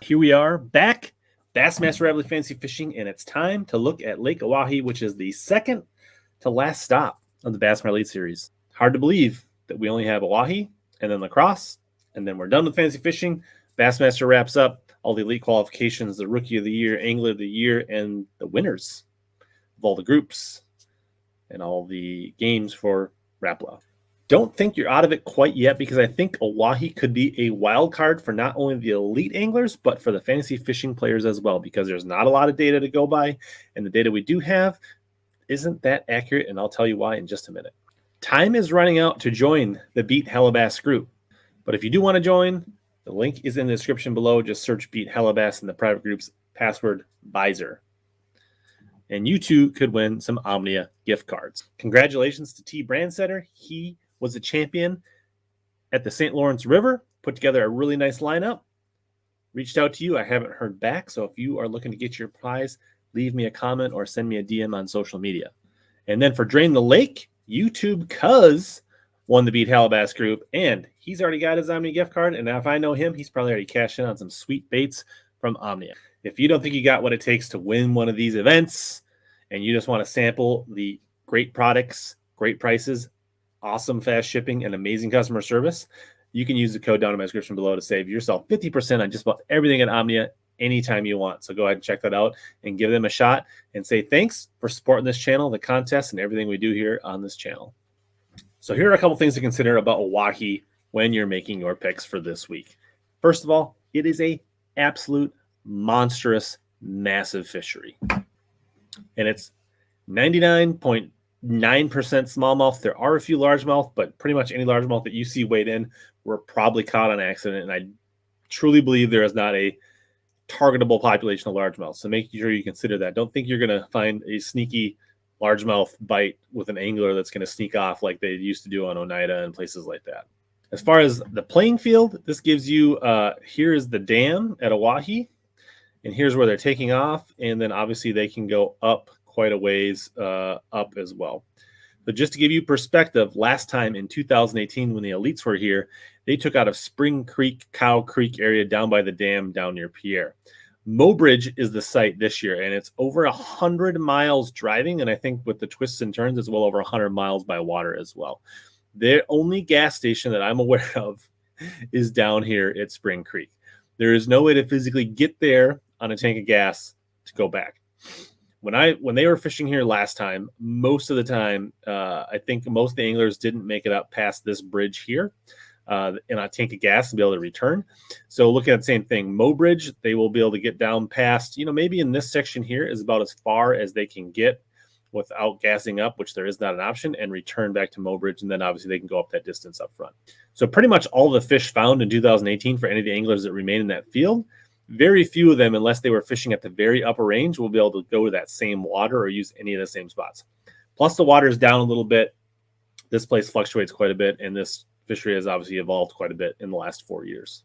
Here we are back, Bassmaster Fantasy Fishing, and it's time to look at Lake Oahe, which is the second to last stop of the Bassmaster Elite Series. Hard to believe that we only have Oahe and then lacrosse, and then we're done with fantasy fishing. Bassmaster wraps up all the elite qualifications, the Rookie of the Year, Angler of the Year, and the winners of all the groups and all the games for Rapala. Don't think you're out of it quite yet, because I think Oahe could be a wild card for not only the elite anglers, but for the fantasy fishing players as well, because there's not a lot of data to go by, and the data we do have isn't that accurate, and I'll tell you why in just a minute. Time is running out to join the Beat HellaBass group, but if you do want to join, the link is in the description below. Just search Beat HellaBass in the private group's password Bizer. And you too could win some Omnia gift cards. Congratulations to T. Brandsetter. He was a champion at the St. Lawrence River, put together a really nice lineup. Reached out to you. I haven't heard back. So if you are looking to get your prize, leave me a comment or send me a DM on social media. And then for Drain the Lake, YouTube Cuz won the Beat HellaBass group, and he's already got his Omnia gift card. And if I know him, he's probably already cashed in on some sweet baits from Omnia. If you don't think you got what it takes to win one of these events, and you just want to sample the great products, great prices, awesome fast shipping, and amazing customer service, you can use the code down in my description below to save yourself 50% on just about everything at Omnia anytime you want. So go ahead and check that out and give them a shot and say thanks for supporting this channel, the contest, and everything we do here on this channel. So here are a couple things to consider about Oahe when you're making your picks for this week. First of all, it is a absolute monstrous, massive fishery. And it's 99.9% smallmouth. There are a few largemouth, but pretty much any largemouth that you see weighed in were probably caught on accident. And I truly believe there is not a targetable population of largemouth. So make sure you consider that. Don't think you're going to find a sneaky largemouth bite with an angler that's going to sneak off like they used to do on Oneida and places like that. As far as the playing field, this gives you, here is the dam at Oahe, and here's where they're taking off. And then obviously they can go up quite a ways up as well. But just to give you perspective, last time in 2018 when the elites were here, they took out of Spring Creek, Cow Creek area down by the dam down near Pierre. Mobridge is the site this year, and it's over 100 miles driving, and I think with the twists and turns, it's well over 100 miles by water as well. The only gas station that I'm aware of is down here at Spring Creek. There is no way to physically get there on a tank of gas to go back. When they were fishing here last time, most of the time, I think most of the anglers didn't make it up past this bridge here in a tank of gas and be able to return. So looking at the same thing, Mobridge, they will be able to get down past, maybe in this section here is about as far as they can get without gassing up, which there is not an option, and return back to Mobridge. And then obviously they can go up that distance up front. So pretty much all the fish found in 2018 for any of the anglers that remain in that field, very few of them, unless they were fishing at the very upper range, will be able to go to that same water or use any of the same spots. Plus the water is down a little bit. This place fluctuates quite a bit, and this fishery has obviously evolved quite a bit in the last 4 years.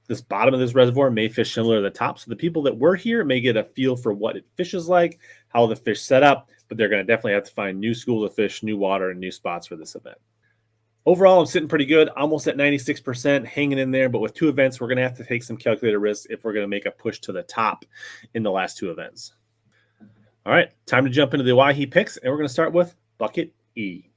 This bottom of this reservoir may fish similar to the top, so the people that were here may get a feel for what it fishes like, how the fish set up, but they're going to definitely have to find new schools of fish, new water, and new spots for this event. Overall, I'm sitting pretty good, almost at 96%, hanging in there. But with 2 events, we're going to have to take some calculated risks if we're going to make a push to the top in the last 2 events. All right, time to jump into the Oahe picks, and we're going to start with Bucket E.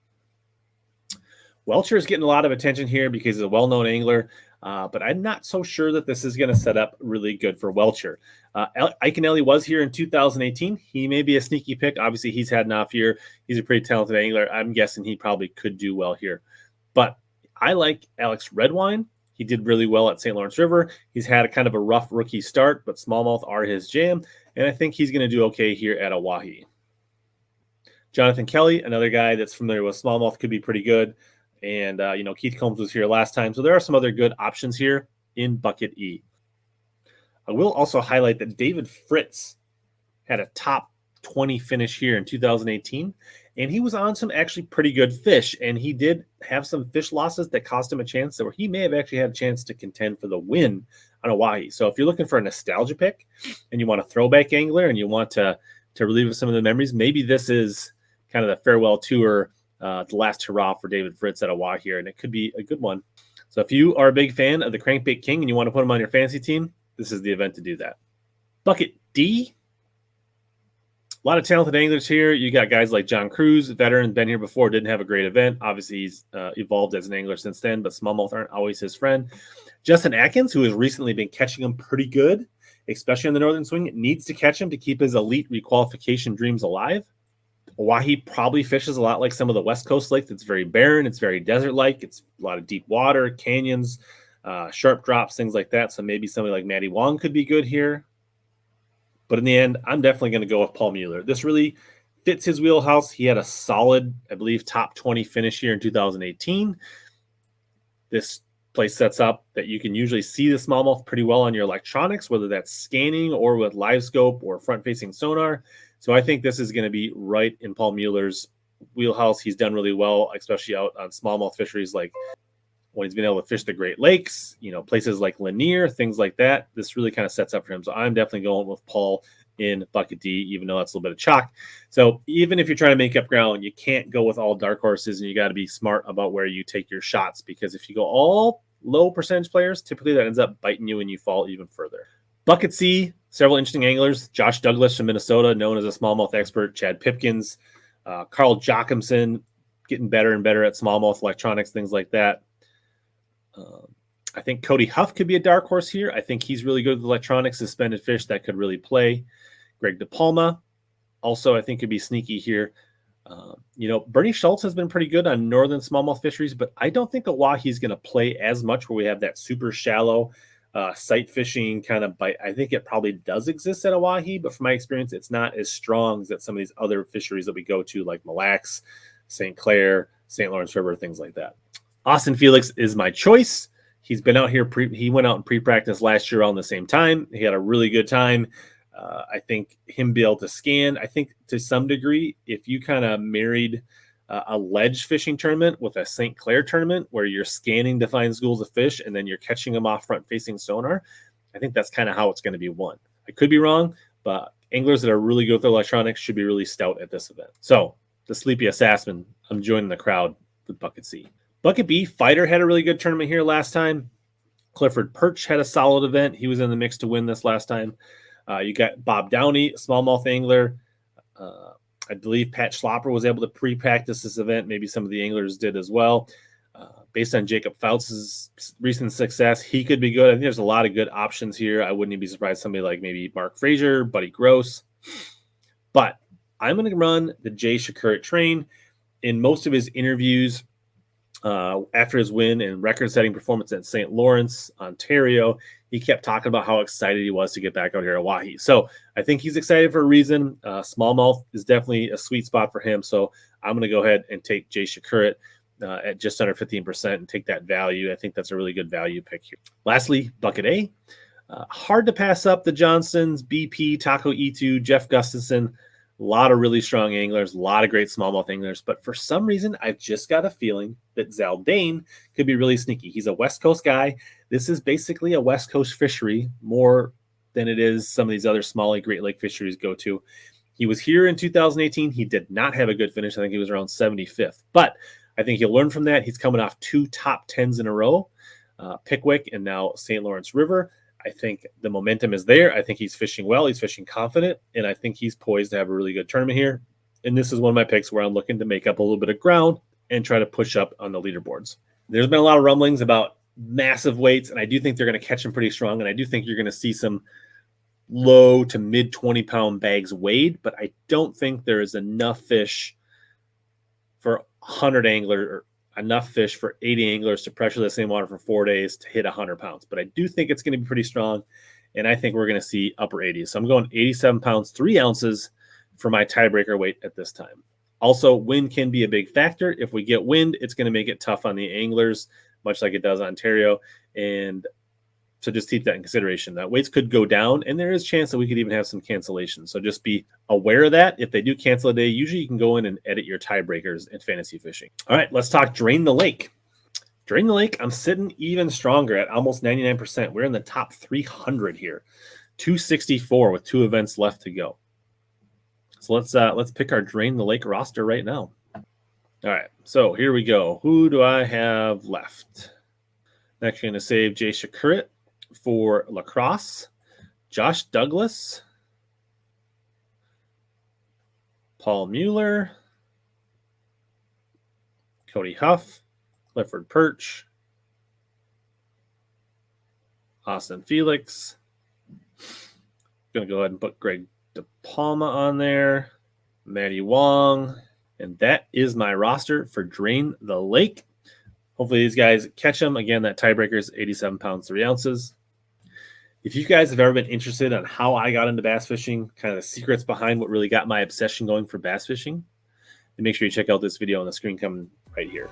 Welcher is getting a lot of attention here because he's a well-known angler, but I'm not so sure that this is going to set up really good for Welcher. Iaconelli was here in 2018. He may be a sneaky pick. Obviously, he's had an off year. He's a pretty talented angler. I'm guessing he probably could do well here. But I like Alex Redwine. He did really well at St. Lawrence River. He's had a kind of a rough rookie start, but smallmouth are his jam, and I think he's going to do okay here at Oahe. Jonathan Kelly, another guy that's familiar with smallmouth, could be pretty good. And, Keith Combs was here last time. So there are some other good options here in Bucket E. I will also highlight that David Fritz had a top 20 finish here in 2018. And he was on some actually pretty good fish. And he did have some fish losses that cost him a chance, where he may have actually had a chance to contend for the win on Oahe. So if you're looking for a nostalgia pick and you want a throwback angler and you want to relive some of the memories, maybe this is kind of the farewell tour, the last hurrah for David Fritz at Oahe here, and it could be a good one. So if you are a big fan of the Crankbait King and you want to put him on your fantasy team, this is the event to do that. Bucket D. A lot of talented anglers here. You got guys like John Cruz, veteran, been here before, didn't have a great event. Obviously, he's evolved as an angler since then, but smallmouth aren't always his friend. Justin Atkins, who has recently been catching them pretty good, especially on the northern swing, needs to catch him to keep his elite requalification dreams alive. Oahe probably fishes a lot like some of the West Coast lakes. It's very barren. It's very desert-like. It's a lot of deep water, canyons, sharp drops, things like that. So maybe somebody like Matty Wong could be good here. But in the end, I'm definitely going to go with Paul Mueller. This really fits his wheelhouse. He had a solid, I believe, top 20 finish here in 2018. This place sets up that you can usually see the smallmouth pretty well on your electronics, whether that's scanning or with live scope or front-facing sonar. So I think this is going to be right in Paul Mueller's wheelhouse. He's done really well, especially out on smallmouth fisheries like when he's been able to fish the Great Lakes, places like Lanier, things like that. This really kind of sets up for him. So I'm definitely going with Paul in bucket D, even though that's a little bit of chalk. So even if you're trying to make up ground, you can't go with all dark horses, and you got to be smart about where you take your shots, because if you go all low percentage players, typically that ends up biting you and you fall even further. Bucket C, several interesting anglers. Josh Douglas from Minnesota, known as a smallmouth expert. Chad Pipkins, Carl Jochimson, getting better and better at smallmouth electronics, things like that. I think Cody Huff could be a dark horse here. I think he's really good with electronics, suspended fish that could really play. Greg DePalma also, I think, could be sneaky here. Bernie Schultz has been pretty good on northern smallmouth fisheries, but I don't think Oahe is going to play as much where we have that super shallow sight fishing kind of bite. I think it probably does exist at Oahe, but from my experience, it's not as strong as at some of these other fisheries that we go to, like Mille Lacs, St. Clair, St. Lawrence River, things like that. Austin Felix is my choice. He's been out here. He went out in pre-practice last year around the same time. He had a really good time. I think him be able to scan. I think to some degree, if you kind of married a ledge fishing tournament with a St. Clair tournament where you're scanning to find schools of fish and then you're catching them off front-facing sonar, I think that's kind of how it's going to be won. I could be wrong, but anglers that are really good with electronics should be really stout at this event. So the Sleepy Assassin, I'm joining the crowd with bucket C. Bucket B, Fighter had a really good tournament here last time. Clifford Perch had a solid event. He was in the mix to win this last time. You got Bob Downey, smallmouth angler. I believe Pat Schlopper was able to pre-practice this event. Maybe some of the anglers did as well. Based on Jacob Fouts' recent success, he could be good. I think there's a lot of good options here. I wouldn't even be surprised somebody like maybe Mark Frazier, Buddy Gross. But I'm going to run the Jay Shakurit train. In most of his interviews, after his win and record-setting performance at St. Lawrence, Ontario, he kept talking about how excited he was to get back out here at Oahe. So I think he's excited for a reason. Smallmouth is definitely a sweet spot for him. So I'm going to go ahead and take Jay Shakurit at just under 15% and take that value. I think that's a really good value pick here. Lastly, bucket A. Hard to pass up the Johnstons, BP, Taco E2, Jeff Gustafson. A lot of really strong anglers, a lot of great smallmouth anglers. But for some reason, I've just got a feeling that Zaldane could be really sneaky. He's a West Coast guy. This is basically a West Coast fishery more than it is some of these other smaller Great Lake fisheries go to. He was here in 2018. He did not have a good finish. I think he was around 75th. But I think he'll learn from that. He's coming off 2 top 10s in a row, Pickwick and now St. Lawrence River. I think the momentum is there. I think he's fishing well. He's fishing confident, and I think he's poised to have a really good tournament here. And this is one of my picks where I'm looking to make up a little bit of ground and try to push up on the leaderboards. There's been a lot of rumblings about massive weights, and I do think they're going to catch them pretty strong, and I do think you're going to see some low to mid 20-pound bags weighed, but I don't think there is enough fish for 100 anglers or enough fish for 80 anglers to pressure the same water for 4 days to hit 100 pounds. But I do think it's going to be pretty strong, and I think we're going to see upper 80s. So I'm going 87 pounds, 3 ounces for my tiebreaker weight at this time. Also, wind can be a big factor. If we get wind, it's going to make it tough on the anglers, much like it does Ontario. And so just keep that in consideration. That weights could go down, and there is a chance that we could even have some cancellations. So just be aware of that. If they do cancel a day, usually you can go in and edit your tiebreakers in fantasy fishing. All right, let's talk Drain the Lake. Drain the Lake, I'm sitting even stronger at almost 99%. We're in the top 300 here, 264 with 2 events left to go. So let's pick our Drain the Lake roster right now. All right, so here we go. Who do I have left? I'm actually going to save Jay Shakurit for lacrosse. Josh Douglas, Paul Mueller, Cody Huff, Clifford Perch, Austin Felix. Going to go ahead and put Greg DePalma on there, Maddie Wong, and that is my roster for Drain the Lake. Hopefully these guys catch them. Again, that tiebreaker is 87 pounds, 3 ounces. If you guys have ever been interested on how I got into bass fishing, kind of the secrets behind what really got my obsession going for bass fishing, then make sure you check out this video on the screen coming right here.